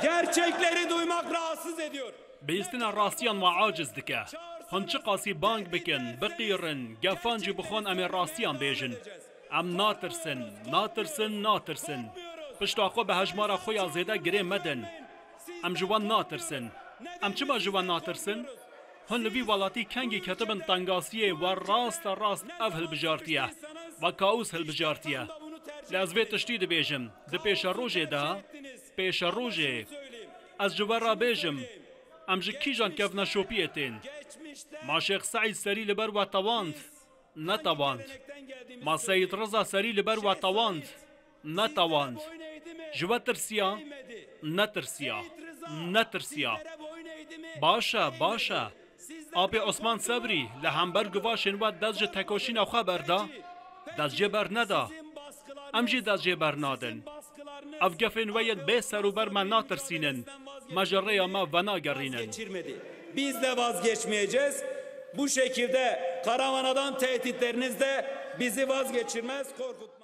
Gerçekleri duymak rahatsız ediyor. بيستنا راستيان وعاجز دكا هنچ قاسي بانك بكن بقيرن گفانجي بخون امي راستيان بيجن ام ناترسن پشتا خو به هجمارا خویا زیده گره مدن ام جوان ناترسن ام چما جوان ناترسن هن لوی والاتی کنگی کتبن تنگاسیه و راست اف هلبجارتیه و کاوس هلبجارتیه لازوی تشتید بیجم ده پیش روژه ده پیش روژه از جوارا بیجم ام جی کیجان کف نشوپیتین ما شیخ سعید سری لبر و تواند نتواند ما سید رضا سری لبر و تواند نتواند جوا ترسیا نترسیا باشا آبی عثمان صبری لهمبر گواشن و دزج تکوشین او خبر دا دزج بر ندا امجی دزج بر نادن افگفن وید به سر و بر من ناترسینن مجره ما و ناگرینن Biz de vazgeçmeyeceğiz. Bu şekilde karavanadan tehditleriniz de bizi vazgeçirmez, korkutmaz.